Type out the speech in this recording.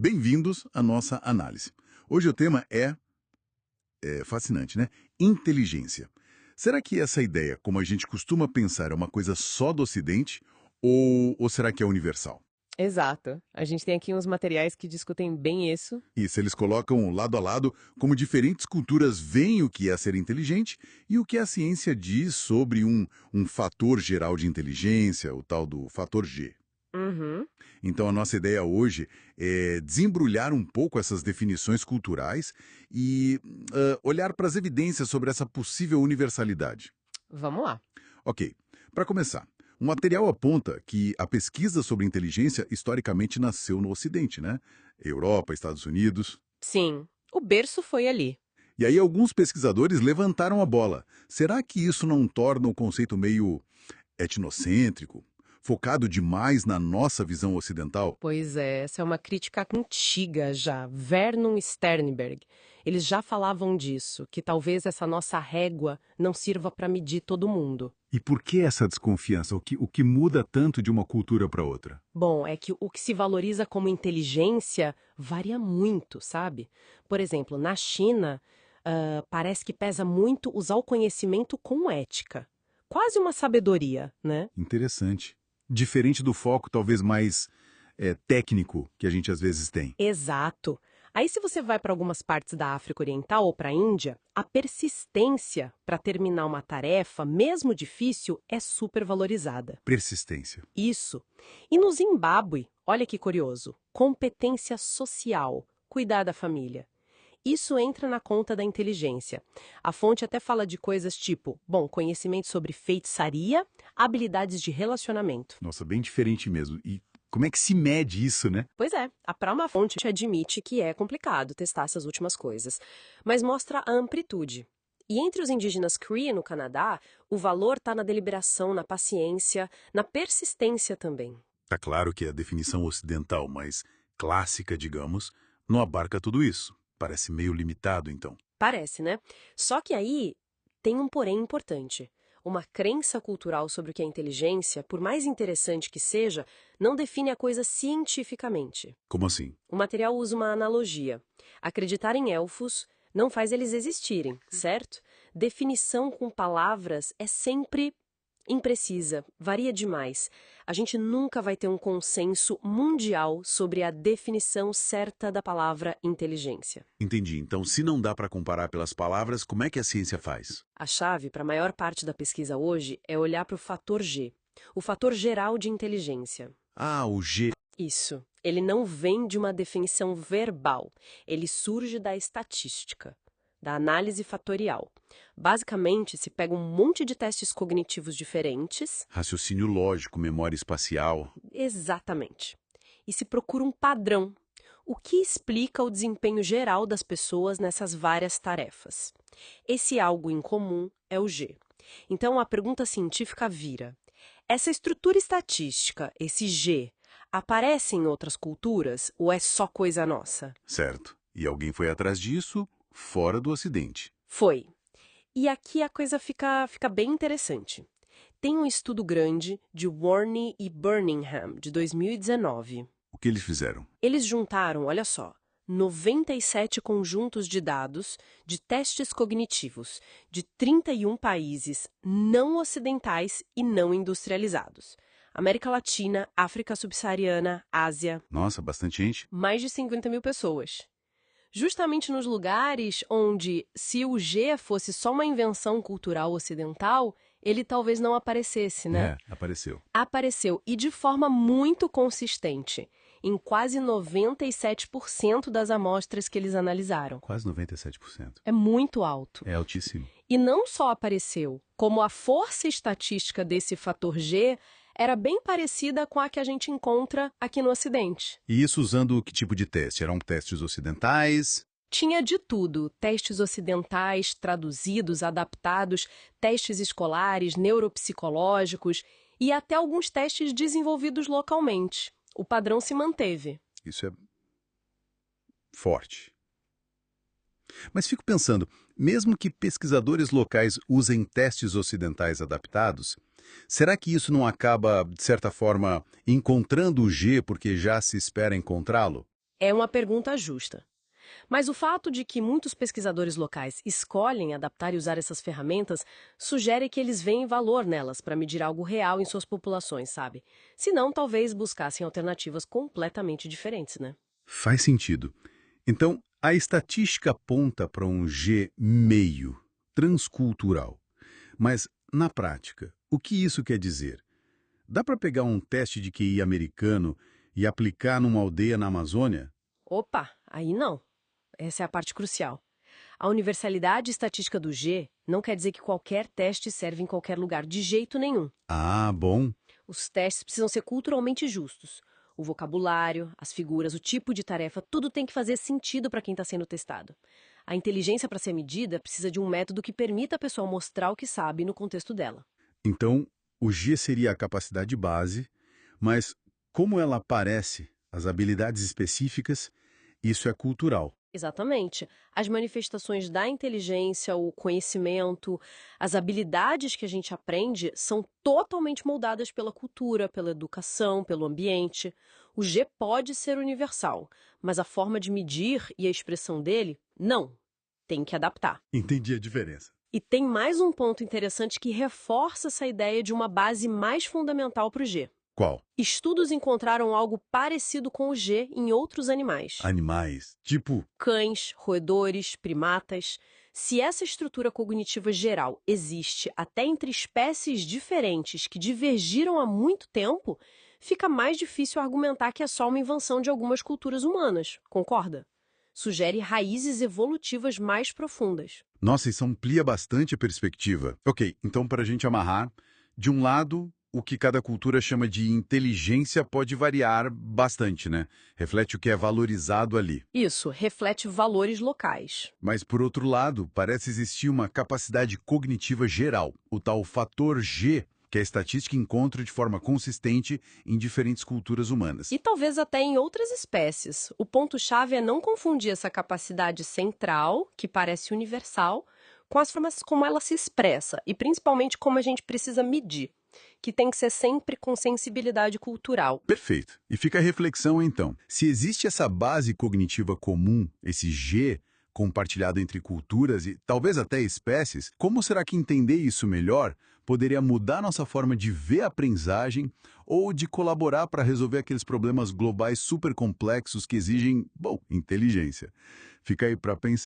Bem-vindos à nossa análise. Hoje o tema é fascinante, né? Inteligência. Será que essa ideia, como a gente costuma pensar, é uma coisa só do Ocidente ou será que é universal? Exato. A gente tem aqui uns materiais que discutem bem isso. Isso, eles colocam lado a lado como diferentes culturas veem o que é ser inteligente e o que a ciência diz sobre um fator geral de inteligência, o tal do fator G. Uhum. Então, a nossa ideia hoje é desembrulhar um pouco essas definições culturais e olhar para as evidências sobre essa possível universalidade. Vamos lá. Ok, para começar, o material aponta que a pesquisa sobre inteligência historicamente nasceu no Ocidente, né? Europa, Estados Unidos. Sim, o berço foi ali. E aí alguns pesquisadores levantaram a bola. Será que isso não torna o conceito meio etnocêntrico, focado demais na nossa visão ocidental? Pois é, essa é uma crítica antiga já. Vernon e Sternberg. Eles já falavam disso, que talvez essa nossa régua não sirva para medir todo mundo. E por que essa desconfiança? O que muda tanto de uma cultura para outra? Bom, é que o que se valoriza como inteligência varia muito, sabe? Por exemplo, na China, parece que pesa muito usar o conhecimento com ética. Quase uma sabedoria, né? Interessante. Diferente do foco talvez mais técnico que a gente às vezes tem. Exato. Aí, se você vai para algumas partes da África Oriental ou para a Índia, a persistência para terminar uma tarefa, mesmo difícil, é super valorizada. Persistência. Isso. E no Zimbábue, olha que curioso, competência social, cuidar da família. Isso entra na conta da inteligência. A fonte até fala de coisas tipo, bom, conhecimento sobre feitiçaria, habilidades de relacionamento. Nossa, bem diferente mesmo. E como é que se mede isso, né? Pois é, a Prama Fonte admite que é complicado testar essas últimas coisas, mas mostra a amplitude. E entre os indígenas Cree no Canadá, o valor está na deliberação, na paciência, na persistência também. Tá claro que a definição ocidental mais clássica, digamos, não abarca tudo isso. Parece meio limitado, então. Parece, né? Só que aí tem um porém importante. Uma crença cultural sobre o que é inteligência, por mais interessante que seja, não define a coisa cientificamente. Como assim? O material usa uma analogia. Acreditar em elfos não faz eles existirem, certo? Definição com palavras é sempre imprecisa, varia demais. A gente nunca vai ter um consenso mundial sobre a definição certa da palavra inteligência. Entendi. Então, se não dá para comparar pelas palavras, como é que a ciência faz? A chave para a maior parte da pesquisa hoje é olhar para o fator G, o fator geral de inteligência. Ah, o G. Isso. Ele não vem de uma definição verbal. Ele surge da estatística, da análise fatorial. Basicamente, se pega um monte de testes cognitivos diferentes. Raciocínio lógico, memória espacial. Exatamente. E se procura um padrão. O que explica o desempenho geral das pessoas nessas várias tarefas? Esse algo em comum é o G. Então, a pergunta científica vira: essa estrutura estatística, esse G, aparece em outras culturas ou é só coisa nossa? Certo. E alguém foi atrás disso fora do Ocidente. Foi. E aqui a coisa fica bem interessante. Tem um estudo grande de Warney e Birmingham, de 2019. O que eles fizeram? Eles juntaram, olha só, 97 conjuntos de dados de testes cognitivos de 31 países não ocidentais e não industrializados. América Latina, África Subsaariana, Ásia, Nossa, bastante gente. mais de 50 mil pessoas. Justamente nos lugares onde, se o G fosse só uma invenção cultural ocidental, ele talvez não aparecesse, né? Apareceu. Apareceu, e de forma muito consistente, em quase 97% das amostras que eles analisaram. Quase 97%. É muito alto. É altíssimo. E não só apareceu, como a força estatística desse fator G era bem parecida com a que a gente encontra aqui no Ocidente. E isso usando que tipo de teste? Eram testes ocidentais? Tinha de tudo, testes ocidentais, traduzidos, adaptados, testes escolares, neuropsicológicos e até alguns testes desenvolvidos localmente. O padrão se manteve. Isso é forte. Mas fico pensando, mesmo que pesquisadores locais usem testes ocidentais adaptados, será que isso não acaba, de certa forma, encontrando o G porque já se espera encontrá-lo? É uma pergunta justa. Mas o fato de que muitos pesquisadores locais escolhem adaptar e usar essas ferramentas sugere que eles veem valor nelas para medir algo real em suas populações, sabe? Se não, talvez buscassem alternativas completamente diferentes, né? Faz sentido. Então, a estatística aponta para um G meio, transcultural. Mas, na prática, o que isso quer dizer? Dá para pegar um teste de QI americano e aplicar numa aldeia na Amazônia? Opa, aí não. Essa é a parte crucial. A universalidade estatística do G não quer dizer que qualquer teste serve em qualquer lugar, de jeito nenhum. Ah, bom. Os testes precisam ser culturalmente justos. O vocabulário, as figuras, o tipo de tarefa, tudo tem que fazer sentido para quem está sendo testado. A inteligência, para ser medida, precisa de um método que permita a pessoa mostrar o que sabe no contexto dela. Então, o G seria a capacidade base, mas como ela aparece, as habilidades específicas, isso é cultural. Exatamente. As manifestações da inteligência, o conhecimento, as habilidades que a gente aprende são totalmente moldadas pela cultura, pela educação, pelo ambiente. O G pode ser universal, mas a forma de medir e a expressão dele, não. Tem que adaptar. Entendi a diferença. E tem mais um ponto interessante que reforça essa ideia de uma base mais fundamental para o G. Qual? Estudos encontraram algo parecido com o G em outros animais. Animais. Tipo, Cães, roedores, primatas. Se essa estrutura cognitiva geral existe até entre espécies diferentes que divergiram há muito tempo, fica mais difícil argumentar que é só uma invenção de algumas culturas humanas, concorda? Sugere raízes evolutivas mais profundas. nossa, isso amplia bastante a perspectiva. Ok, então para a gente amarrar, de um lado, o que cada cultura chama de inteligência pode variar bastante, né? Reflete o que é valorizado ali. Isso reflete valores locais. Mas, por outro lado, parece existir uma capacidade cognitiva geral, o tal fator G, que a estatística encontra de forma consistente em diferentes culturas humanas. E talvez até em outras espécies. O ponto-chave é não confundir essa capacidade central, que parece universal, com as formas como ela se expressa e principalmente como a gente precisa medir, que tem que ser sempre com sensibilidade cultural. Perfeito. E fica a reflexão, então. Se existe essa base cognitiva comum, esse G, compartilhado entre culturas e talvez até espécies, como será que entender isso melhor poderia mudar nossa forma de ver a aprendizagem ou de colaborar para resolver aqueles problemas globais super complexos que exigem, bom, inteligência? Fica aí para pensar.